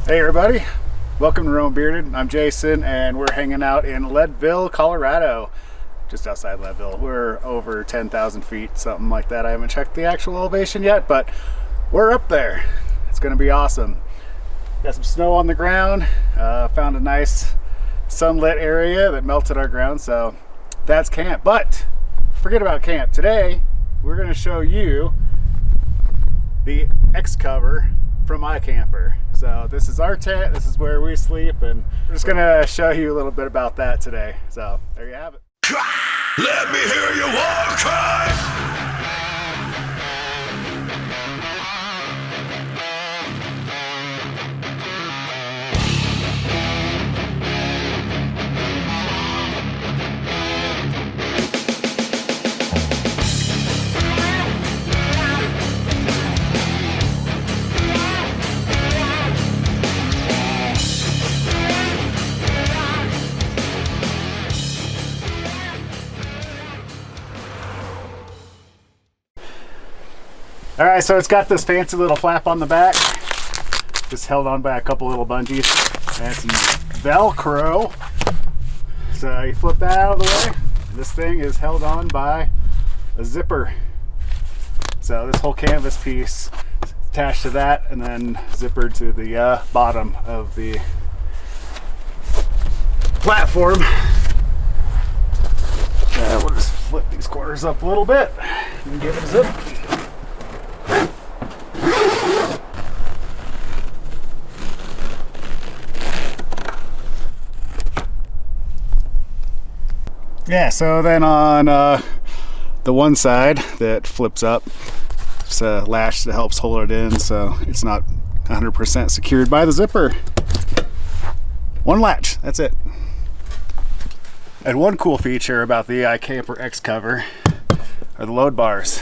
Hey everybody, welcome to Rome Bearded. I'm Jason and we're hanging out in Leadville, Colorado. Just outside Leadville. We're over 10,000 feet, something like that. I haven't checked the actual elevation yet, but we're up there. It's gonna be awesome. Got some snow on the ground, found a nice sunlit area that melted our ground, so that's camp. But forget about camp. Today, we're gonna show you the X-Cover from Ikamper. So this is our tent, this is where we sleep, and we're just gonna show you a little bit about that today. So there you have it. Let me hear you war cry. All right, so it's got this fancy little flap on the back, just held on by a couple little bungees, and some Velcro. So you flip that out of the way, this thing is held on by a zipper. So this whole canvas piece is attached to that and then zippered to the bottom of the platform. We'll just flip these corners up a little bit and give it a zip. Yeah, so then on the one side that flips up, it's a latch that helps hold it in so it's not 100% secured by the zipper. One latch, that's it. And one cool feature about the Ikamper X-Cover are the load bars.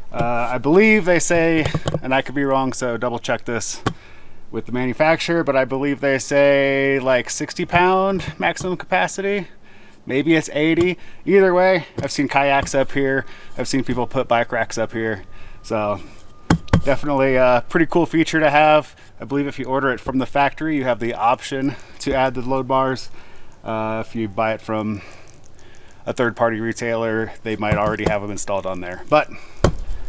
I believe they say, and I could be wrong, so double check this with the manufacturer, but I believe they say like 60-pound maximum capacity. Maybe it's 80. Either way, I've seen kayaks up here. I've seen people put bike racks up here. So definitely a pretty cool feature to have. I believe if you order it from the factory, you have the option to add the load bars. If you buy it from a third-party retailer, they might already have them installed on there. But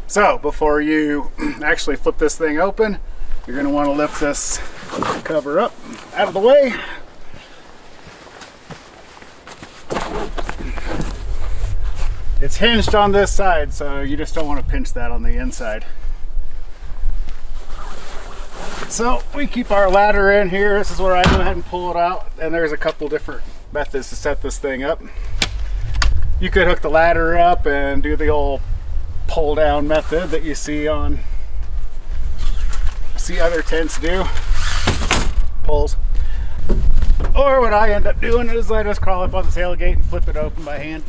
so before you actually flip this thing open, you're going to want to lift this cover up out of the way. It's hinged on this side, so you just don't want to pinch that on the inside. So we keep our ladder in here. This is where I go ahead and pull it out, and there's a couple different methods to set this thing up. You could hook the ladder up and do the old pull down method that you see other tents do, pulls. Or what I end up doing is I just crawl up on the tailgate and flip it open by hand.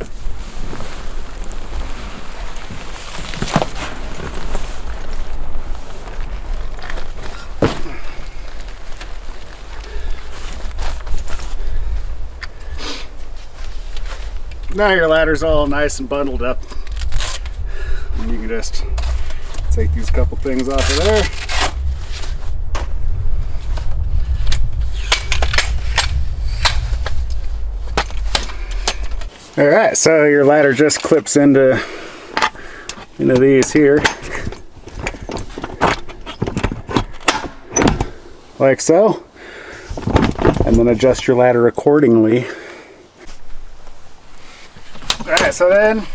Now your ladder's all nice and bundled up. And you can just take these couple things off of there. All right, so your ladder just clips into these here, like so, and then adjust your ladder accordingly. All right, so then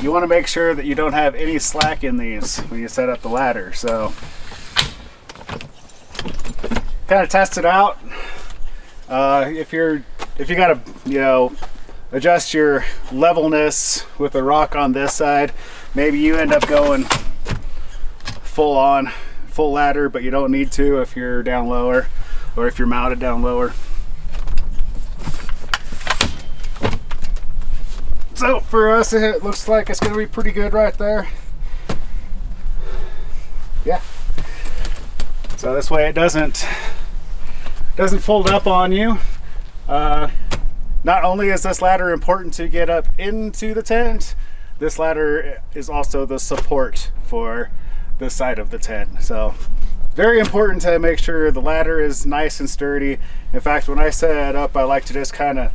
you want to make sure that you don't have any slack in these when you set up the ladder. So kind of test it out. If you got to, adjust your levelness with the rock on this side, maybe you end up going full ladder, but you don't need to if you're down lower or if you're mounted down lower. So for us, it looks like it's going to be pretty good right there. Yeah. So this way it doesn't fold up on you. Not only is this ladder important to get up into the tent, this ladder is also the support for the side of the tent. So Very important to make sure the ladder is nice and sturdy. In fact, when I set it up, I like to just kind of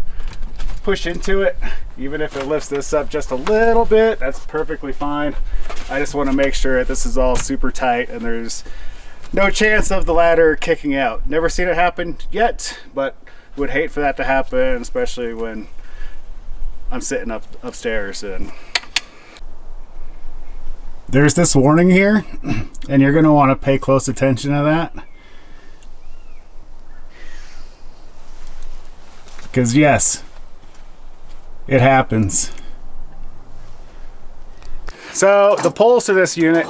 push into it. Even if it lifts this up just a little bit, that's perfectly fine. I just want to make sure that this is all super tight and there's no chance of the ladder kicking out. Never seen it happen yet, but would hate for that to happen, especially when I'm sitting upstairs. And there's this warning here, and you're going to want to pay close attention to that. Because yes, it happens. So the poles to this unit,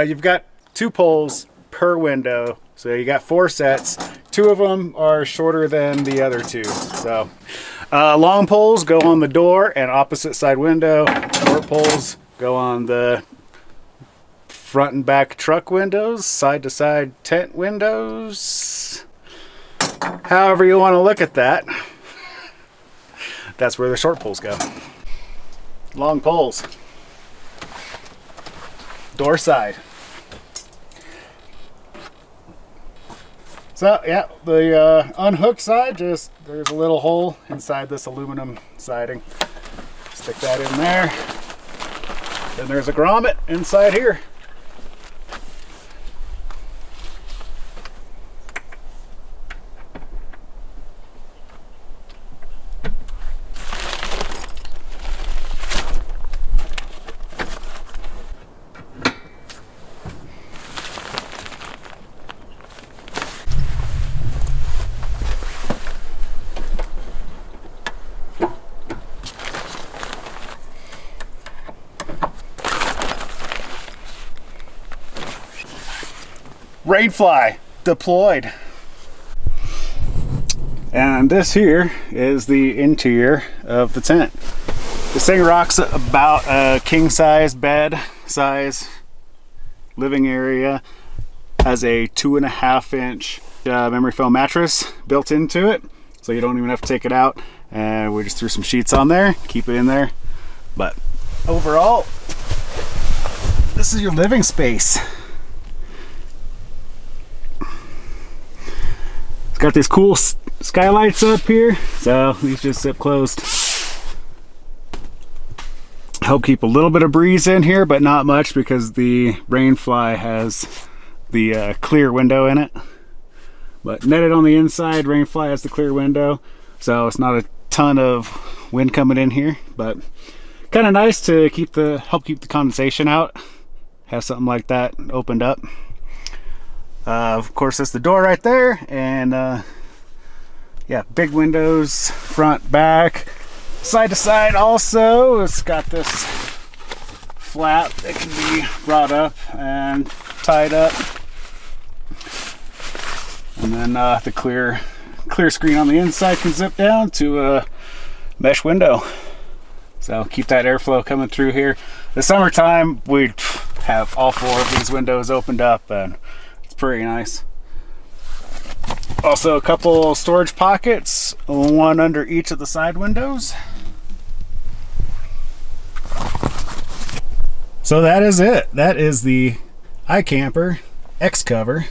you've got 2 poles per window. So you got 4 sets. 2 of them are shorter than the other 2. So long poles go on the door and opposite side window. Short poles go on the front and back truck windows, side to side tent windows. However you want to look at that. That's where the short poles go. Long poles. Door side. So yeah, the unhooked side, just there's a little hole inside this aluminum siding. Stick that in there. Then there's a grommet inside here. Rainfly deployed. And this here is the interior of the tent. This thing rocks about a king size bed size living area. Has a 2.5 inch memory foam mattress built into it, so you don't even have to take it out. And we just threw some sheets on there, keep it in there. But overall, this is your living space. Got these cool skylights up here, so these just zip closed. Help keep a little bit of breeze in here, but not much because the Rainfly has the clear window in it. But netted on the inside, Rainfly has the clear window, so it's not a ton of wind coming in here, but kind of nice to help keep the condensation out. Have something like that opened up. Of course, that's the door right there, and yeah, big windows, front, back, side to side. Also, it's got this flap that can be brought up and tied up, and then the clear screen on the inside can zip down to a mesh window. So keep that airflow coming through here. The summertime, we have all 4 of these windows opened up, and pretty nice. Also a couple storage pockets, one under each of the side windows. So that is it. That is the Ikamper X cover.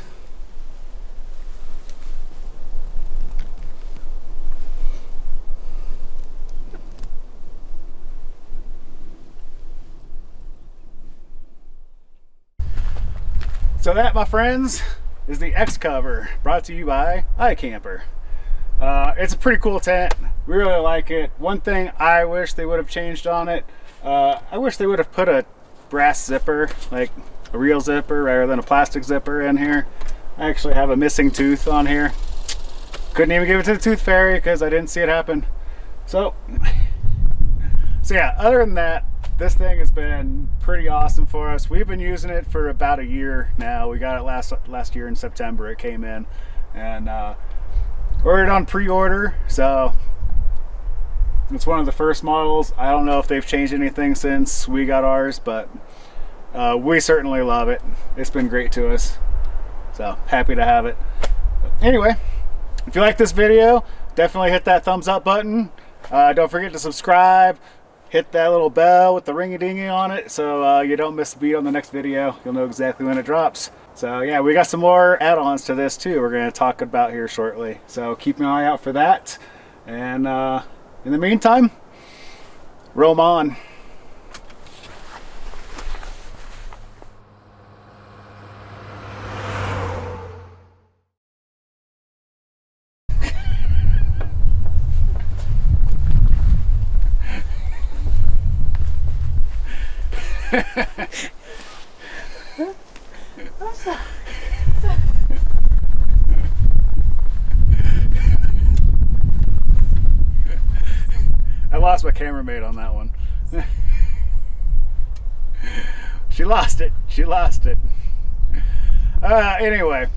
So that, my friends, is the X cover, brought to you by Ikamper. It's a pretty cool tent. We really like it. One thing I wish they would have changed on it, I wish they would have put a brass zipper, like a real zipper rather than a plastic zipper in here. I actually have a missing tooth on here. Couldn't even give it to the tooth fairy because I didn't see it happen. So yeah, other than that, this thing has been pretty awesome for us. We've been using it for about a year now. We got it last year in September. It came in, and ordered on pre-order. So it's one of the first models. I don't know if they've changed anything since we got ours, but we certainly love it. It's been great to us. So happy to have it. But anyway, if you like this video, definitely hit that thumbs up button. Don't forget to subscribe. Hit that little bell with the ringy-dingy on it so you don't miss a beat on the next video. You'll know exactly when it drops. So yeah, we got some more add-ons to this too we're going to talk about here shortly. So keep an eye out for that. And in the meantime, roam on. I lost my camera-mate on that one. She lost it. She lost it. Anyway,